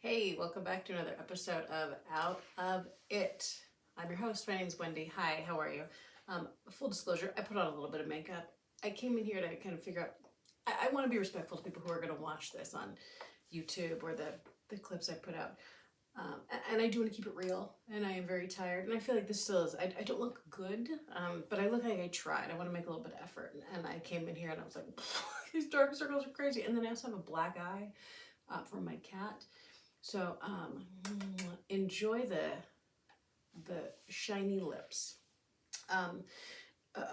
Hey, welcome back to another episode of Out of It. I'm your host. My name's Wendy. Hi, how are you? Full disclosure, I put on a little bit of makeup. I came in here to kind of figure out, I want to be respectful to people who are going to watch this on YouTube or the clips I put out. And I do want to keep it real, and I am very tired, and I feel like this still is, I don't look good, but I look like I tried. I want to make a little bit of effort, and I came in here and I was like, these dark circles are crazy. And then I also have a black eye from my cat. So enjoy the shiny lips.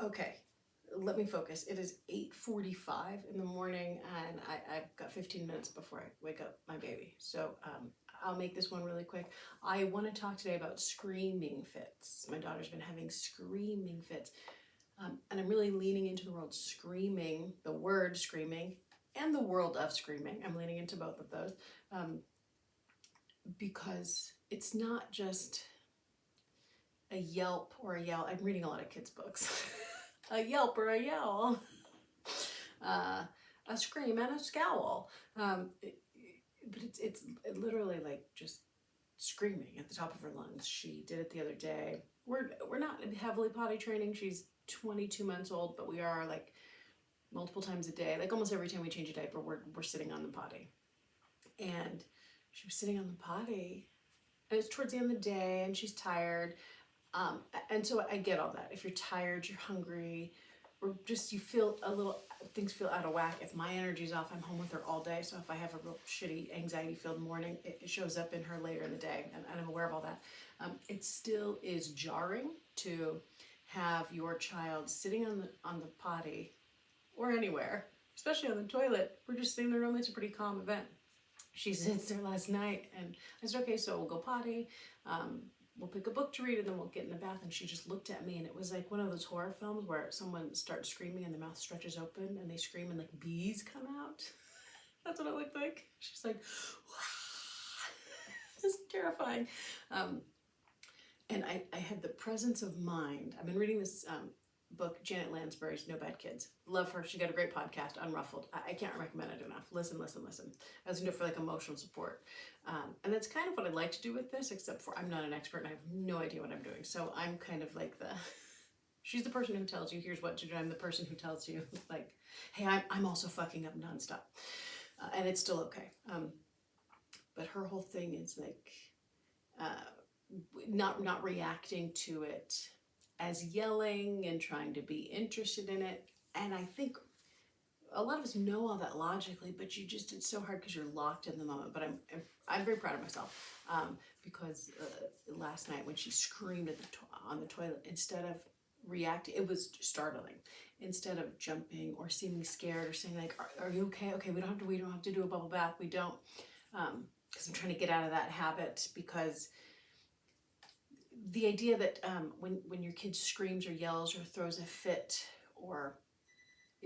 Okay, let me focus. It is 8:45 in the morning, and I've got 15 minutes before I wake up my baby. So I'll make this one really quick. I want to talk today about screaming fits. My daughter's been having screaming fits, and I'm really leaning into the word screaming, the word screaming, and the world of screaming. I'm leaning into both of those. Because it's not just a yelp or a yell. I'm reading a lot of kids' books. A yelp or a yell. A scream and a scowl. But it's literally like just screaming at the top of her lungs. She did it the other day. We're not heavily potty training. She's 22 months old, but we are like multiple times a day. Like almost every time we change a diaper, we're sitting on the potty. And she was sitting on the potty, and it's towards the end of the day, and she's tired. And so I get all that. If you're tired, you're hungry, or just you feel a little, things feel out of whack. If my energy's off, I'm home with her all day. So if I have a real shitty, anxiety-filled morning, it shows up in her later in the day, and I'm aware of all that. It still is jarring to have your child sitting on the potty or anywhere, especially on the toilet. We're just sitting there. Normally, it's a pretty calm event. She sits there last night, and I said, okay, so we'll go potty, we'll pick a book to read, and then we'll get in the bath. And she just looked at me, and it was like one of those horror films where someone starts screaming and the mouth stretches open and they scream and like bees come out. That's what it looked like. She's like, it's terrifying. And I had the presence of mind. I've been reading this book, Janet Lansbury's No Bad Kids. Love her. She got a great podcast, Unruffled. I can't recommend it enough. Listen. I listen to it for like emotional support. And that's kind of what I'd like to do with this, except for I'm not an expert and I have no idea what I'm doing. So I'm kind of like she's the person who tells you here's what to do. I'm the person who tells you like, hey, I'm also fucking up nonstop. And it's still okay. But her whole thing is like not reacting to it as yelling and trying to be interested in it. And I think a lot of us know all that logically, but it's so hard because you're locked in the moment. But I'm very proud of myself because last night when she screamed on the toilet, instead of reacting, it was startling. Instead of jumping or seeming scared or saying like, are you okay? Okay, we don't have to do a bubble bath. We don't, because I'm trying to get out of that habit, because the idea that when your kid screams or yells or throws a fit or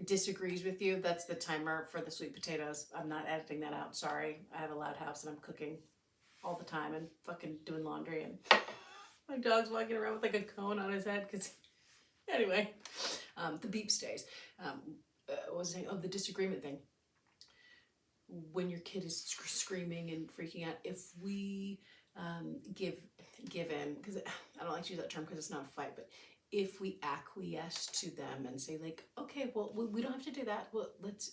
disagrees with you, that's the timer for the sweet potatoes. I'm not editing that out. Sorry. I have a loud house and I'm cooking all the time and fucking doing laundry, and my dog's walking around with like a cone on his head because anyway, the beep stays. What was I saying? Oh, the disagreement thing. When your kid is screaming and freaking out, if we give in, because I don't like to use that term because it's not a fight, but if we acquiesce to them and say like, okay, well, we don't have to do that, well, let's,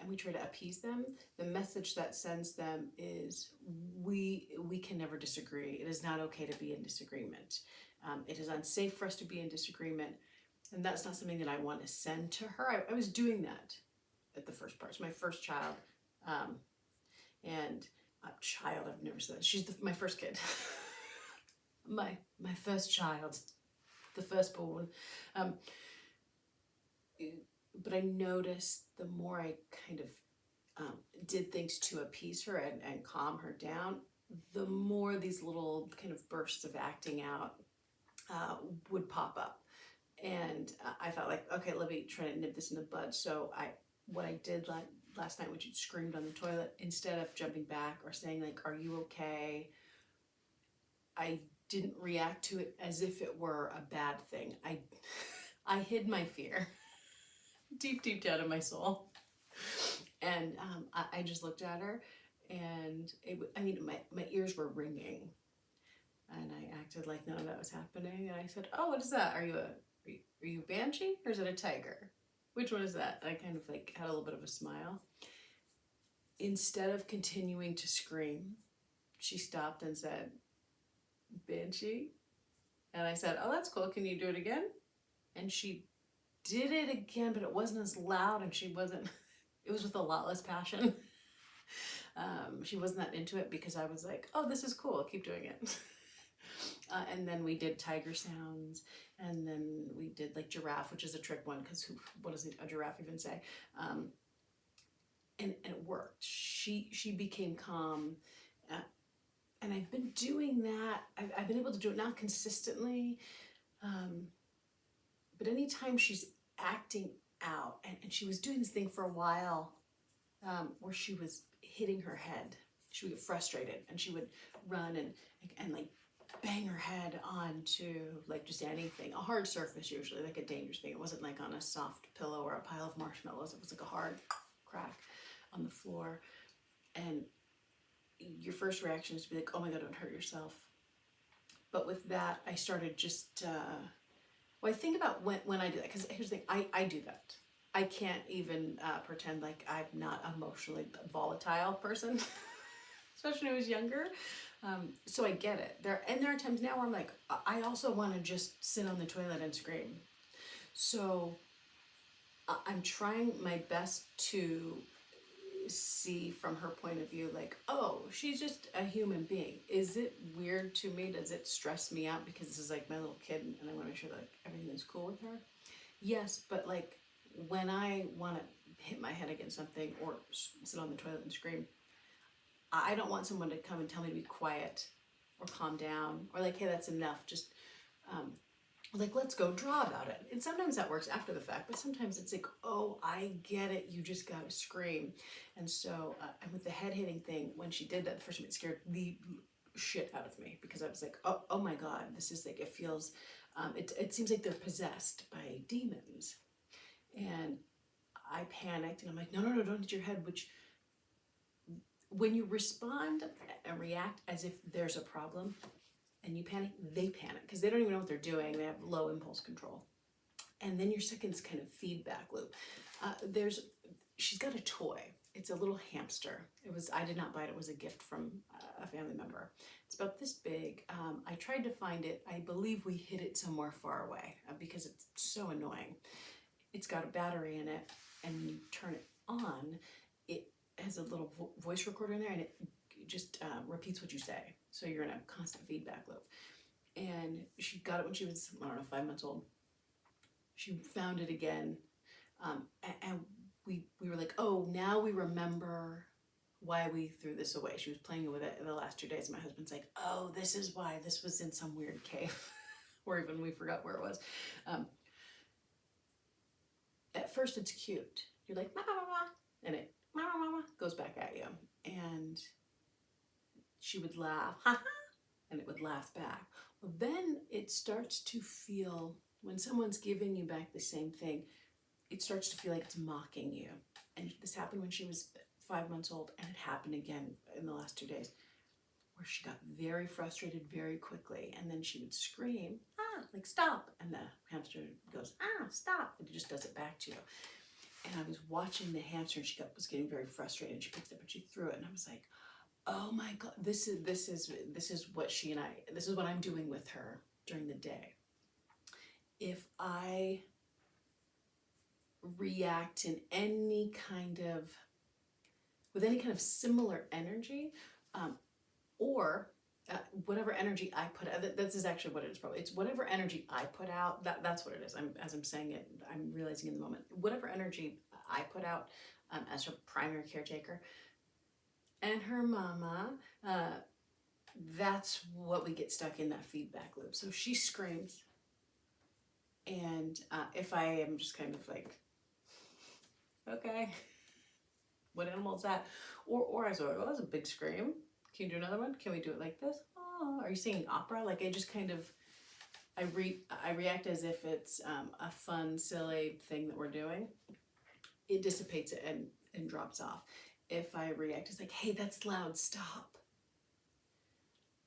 and we try to appease them, the message that sends them is we can never disagree. It is not okay to be in disagreement. It is unsafe for us to be in disagreement, and that's not something that I want to send to her. I was doing that at the first part. It's my first child, and child, I've never said that. She's my first kid. my first child, the firstborn. But I noticed the more I kind of did things to appease her and calm her down, the more these little kind of bursts of acting out would pop up. And I felt like, okay, let me try to nip this in the bud. So what I did last night when she screamed on the toilet, instead of jumping back or saying like, are you okay? I didn't react to it as if it were a bad thing. I hid my fear deep down in my soul. And I just looked at her And I mean, my ears were ringing, and I acted like none of that was happening. And I said, "Oh, what is that? Are you a banshee or is it a tiger? Which one is that?" And I kind of like had a little bit of a smile. Instead of continuing to scream, she stopped and said, "Banshee." And I said, "Oh, that's cool. Can you do it again?" And she did it again, but it wasn't as loud, and she wasn't, it was with a lot less passion. She wasn't that into it because I was like, "Oh, this is cool. Keep doing it." And then we did tiger sounds, and then we did like giraffe, which is a trick one because what does a giraffe even say? And it worked. She became calm. And I've been doing that. I've been able to do it now consistently. But anytime she's acting out, and she was doing this thing for a while where she was hitting her head. She would get frustrated and she would run and like bang her head onto like just anything, a hard surface, usually like a dangerous thing. It wasn't like on a soft pillow or a pile of marshmallows. It was like a hard crack on the floor. And your first reaction is to be like, "Oh my God, don't hurt yourself." But with that, I started just, well, I think about when I do that, because here's the thing, I do that. I can't even pretend like I'm not emotionally volatile person, especially when I was younger. So I get it. There are times now where I'm like, I also want to just sit on the toilet and scream. So I'm trying my best to see from her point of view, like, oh, she's just a human being. Is it weird to me? Does it stress me out because this is like my little kid and I want to make sure that like, everything is cool with her? Yes, but like when I want to hit my head against something or sit on the toilet and scream, I don't want someone to come and tell me to be quiet or calm down or like, "Hey, that's enough. Just like, let's go draw about it." And sometimes that works after the fact, but sometimes it's like, "Oh, I get it. You just gotta scream." And so, and with the head hitting thing, when she did that the first time, it scared the shit out of me because I was like, oh my God, this is like, it feels, it seems like they're possessed by demons. And I panicked and I'm like, no, don't hit your head, which when you respond and react as if there's a problem and you panic, they panic because they don't even know what they're doing. They have low impulse control. And then you're stuck in this kind of feedback loop. She's got a toy. It's a little hamster. I did not buy it. It was a gift from a family member. It's about this big. I tried to find it. I believe we hid it somewhere far away because it's so annoying. It's got a battery in it, and when you turn it on, it has a little voice recorder in there, and it just repeats what you say. So you're in a constant feedback loop. And she got it when she was, I don't know, 5 months old. She found it again, and we were like, "Oh, now we remember why we threw this away." She was playing with it the last 2 days. My husband's like, "Oh, this is why this was in some weird cave," or even we forgot where it was. At first, it's cute. You're like, "Ma, ma, ma," and it ma, ma, ma, goes back at you, and she would laugh, "Ha ha," and it would laugh back. Well, then it starts to feel, when someone's giving you back the same thing, it starts to feel like it's mocking you. And this happened when she was 5 months old, and it happened again in the last 2 days, where she got very frustrated very quickly, and then she would scream, "Ah," like, "Stop," and the hamster goes, "Ah, stop," and it just does it back to you. And I was watching the hamster, and she was getting very frustrated, and she picked it up and she threw it, and I was like, oh my God, this is what this is what I'm doing with her during the day. If I react in with any kind of similar energy, or whatever energy I put out, this is actually what it is probably. It's whatever energy I put out, that's what it is. As I'm saying it, I'm realizing in the moment, whatever energy I put out as her primary caretaker, and her mama, that's what we get stuck in, that feedback loop. So she screams, and if I am just kind of like, okay, what animal is that? Or I say, "Oh, that's a big scream. Can you do another one? Can we do it like this? Oh, are you singing opera?" Like, I just kind of, I react as if it's a fun, silly thing that we're doing. It dissipates it and drops off. if I react, it's like, hey, that's loud, stop.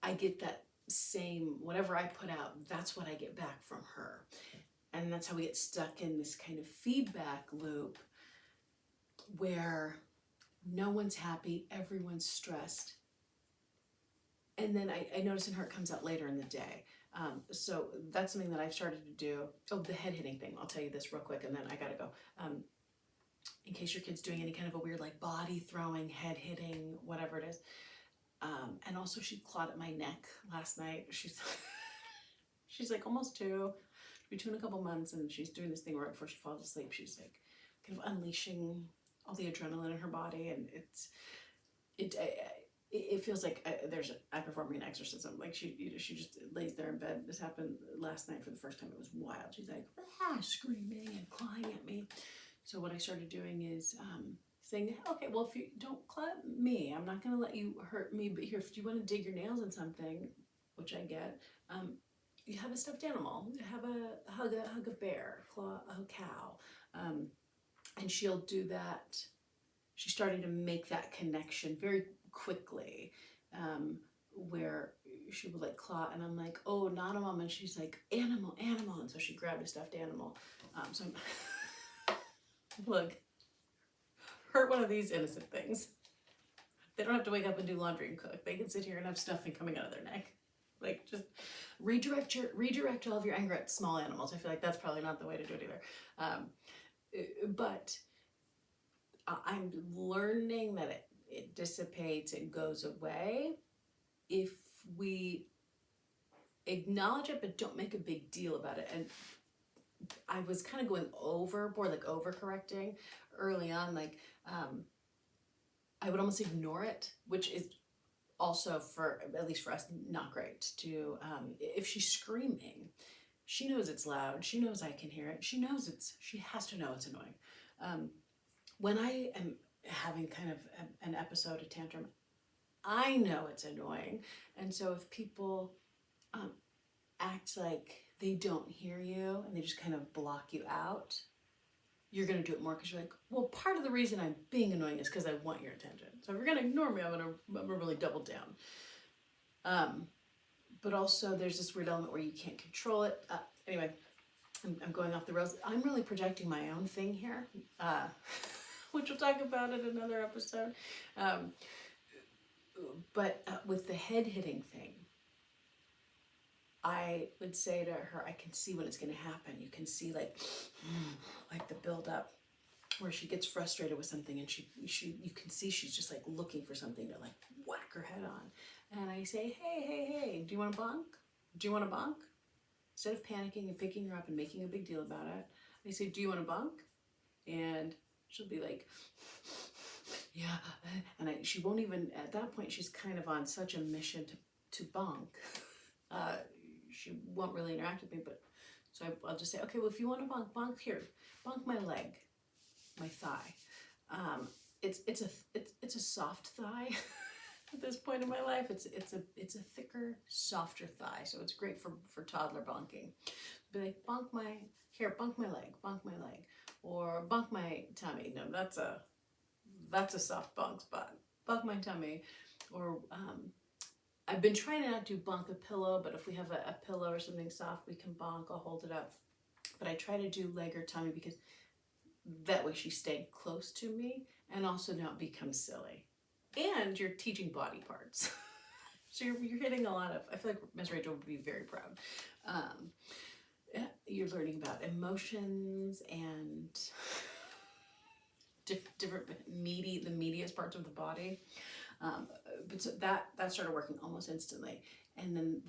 I get that same, whatever I put out, that's what I get back from her. And that's how we get stuck in this kind of feedback loop where no one's happy, everyone's stressed. And then I notice in her, it comes out later in the day. So that's something that I've started to do. Oh, the head hitting thing. I'll tell you this real quick and then I gotta go. In case your kid's doing any kind of a weird like body throwing, head hitting, whatever it is. And also she clawed at my neck last night. She's like almost 2, be 2 in a couple months, and she's doing this thing right before she falls asleep. She's like kind of unleashing all the adrenaline in her body, and it feels like I performing an exorcism. Like she just lays there in bed. This happened last night for the first time. It was wild. She's like screaming and clawing at me. So what I started doing is saying, okay, well, if you don't claw at me, I'm not going to let you hurt me. But here, if you want to dig your nails in something, which I get, you have a stuffed animal. Have a hug a bear, claw a cow, and she'll do that. She's starting to make that connection very quickly, where she would like claw, and I'm like, oh, not a mom, and she's like, animal, and so she grabbed a stuffed animal. So I'm look, hurt one of these innocent things. They don't have to wake up and do laundry and cook. They can sit here and have stuffing coming out of their neck. Like, just redirect all of your anger at small animals. I feel like that's probably not the way to do it either. But I'm learning that it dissipates, it goes away if we acknowledge it but don't make a big deal about it. And I was kind of going overboard, like overcorrecting early on. Like I would almost ignore it, which is also, for at least for us, not great. To if she's screaming, she knows it's loud, she knows I can hear it, she has to know it's annoying. When I am having kind of an episode, a tantrum, I know it's annoying. And so if people act like they don't hear you and they just kind of block you out, you're going to do it more because you're like, well, part of the reason I'm being annoying is because I want your attention. So if you're going to ignore me, I'm going to really double down. But also there's this weird element where you can't control it. Anyway, I'm going off the rails. I'm really projecting my own thing here, which we'll talk about in another episode. But with the head hitting thing, I would say to her, I can see when it's going to happen. You can see like the build up where she gets frustrated with something, and you can see she's just like looking for something to like whack her head on. And I say, hey, do you want a bonk? Do you want a bonk? Instead of panicking and picking her up and making a big deal about it, I say, do you want a bonk? And she'll be like, yeah. And she won't even, at that point, she's kind of on such a mission to bonk. She won't really interact with me, but so I'll just say, okay, well, if you want to bonk here, bonk my leg, my thigh. It's a soft thigh at this point in my life. It's a thicker, softer thigh, so it's great for toddler bonking. Be like, bonk my leg, or bonk my tummy. No, that's a soft bonk spot. Bonk my tummy, or I've been trying to not do bonk a pillow, but if we have a pillow or something soft, we can bonk. I'll hold it up. But I try to do leg or tummy because that way she's staying close to me and also not become silly. And you're teaching body parts. So you're hitting a lot of, I feel like Ms. Rachel would be very proud. You're learning about emotions and different the meatiest parts of the body. But so that started working almost instantly. And then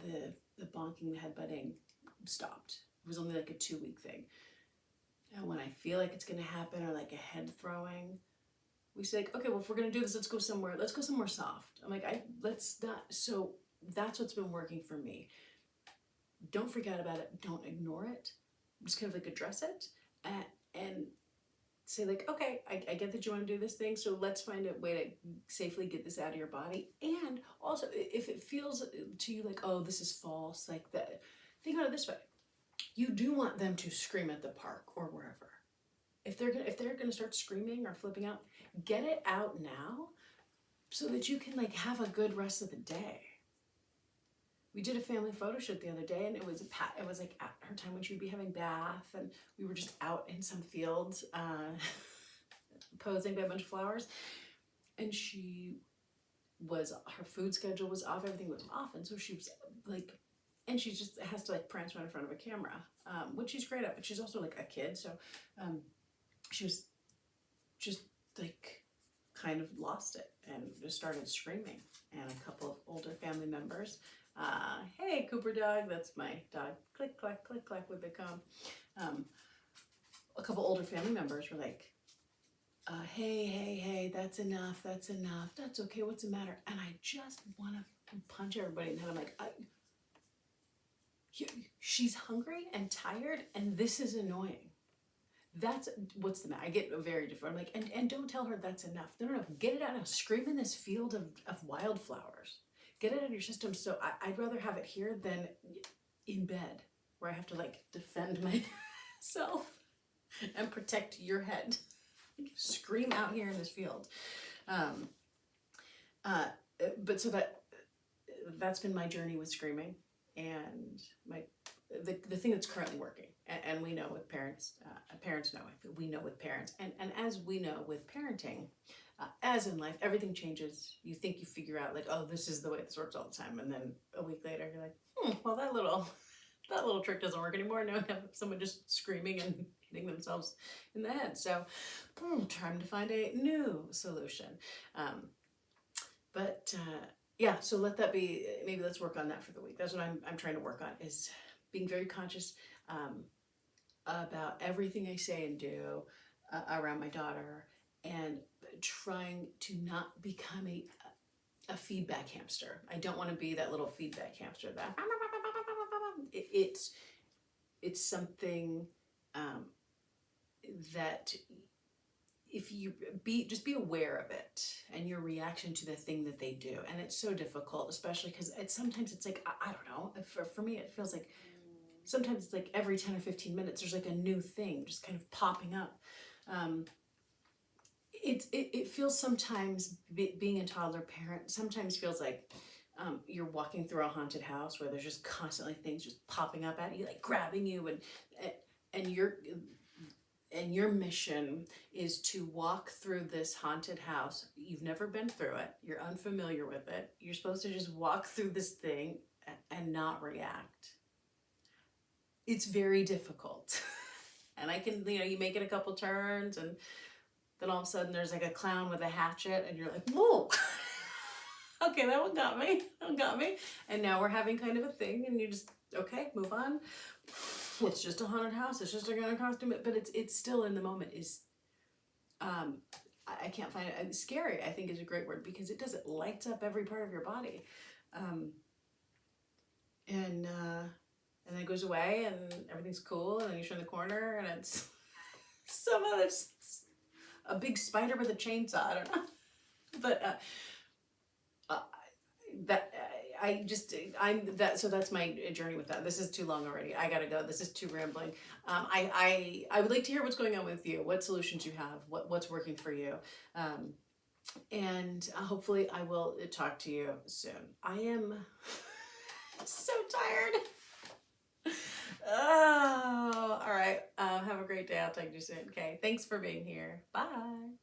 the bonking, the headbutting stopped. It was only like a 2-week thing. And when I feel like it's going to happen, or like a head throwing, we say, like, okay, well, if we're going to do this, let's go somewhere soft. I'm like, let's not. So that's what's been working for me. Don't freak out about it. Don't ignore it. Just kind of like address it and say like, okay, I get that you want to do this thing, so let's find a way to safely get this out of your body. And also, if it feels to you like, oh, this is false, like that, think about it this way. You do want them to scream at the park or wherever. if they're gonna start screaming or flipping out, get it out now so that you can like have a good rest of the day. We did a family photo shoot the other day, and it was like at her time when she would be having bath, and we were just out in some fields posing by a bunch of flowers, and her food schedule was off, everything was off, and so she was like, and she just has to like prance around in front of a camera, which she's great at, but she's also like a kid, so she was just like kind of lost it and just started screaming. And a couple of older family members, hey Cooper dog, that's my dog, click clack click clack with the comb. A couple older family members were like, hey, that's enough, that's okay, what's the matter? And I just want to punch everybody in the head. I'm like, she's hungry and tired, and this is annoying. That's what's the matter. I get very different. I'm like, and don't tell her that's enough. No, get it out now. Scream in this field of wildflowers. Get it out of your system. So I'd rather have it here than in bed, where I have to like defend myself and protect your head. Scream out here in this field. But so that's been my journey with screaming, and the thing that's currently working. And we know with parents, parents know it, we know with parents. And as we know with parenting, as in life, everything changes. You think you figure out like, oh, this is the way this works all the time. And then a week later, you're like, well, that little trick doesn't work anymore. Now I have someone just screaming and hitting themselves in the head. So time to find a new solution. Yeah, so let that be, maybe let's work on that for the week. That's what I'm trying to work on, is being very conscious about everything I say and do around my daughter, and trying to not become a feedback hamster. I don't want to be that little feedback hamster that it's something that if you just be aware of it and your reaction to the thing that they do. And it's so difficult, especially because sometimes it's like, I don't know, for me it feels like sometimes it's like every 10 or 15 minutes there's like a new thing just kind of popping up. It feels sometimes, being a toddler parent sometimes feels like you're walking through a haunted house where there's just constantly things just popping up at you, like grabbing you, and your mission is to walk through this haunted house. You've never been through it. You're unfamiliar with it. You're supposed to just walk through this thing and not react. It's very difficult. And I can, you make it a couple turns, and then all of a sudden there's like a clown with a hatchet, and you're like, whoa. Okay, that one got me. And now we're having kind of a thing, and you just, okay, move on. It's just a haunted house. It's just a kind of costume, but it's still in the moment. I can't find it. Scary, I think, is a great word, because it lights up every part of your body, and then it goes away, and everything's cool, and then you turn the corner, and it's a big spider with a chainsaw. I don't know, but so that's my journey with that. This is too long already. I gotta go. This is too rambling. I would like to hear what's going on with you, what solutions you have, what's working for you. And hopefully I will talk to you soon. I am so tired. Oh, all right. Have a great day. I'll talk to you soon. Okay. Thanks for being here. Bye.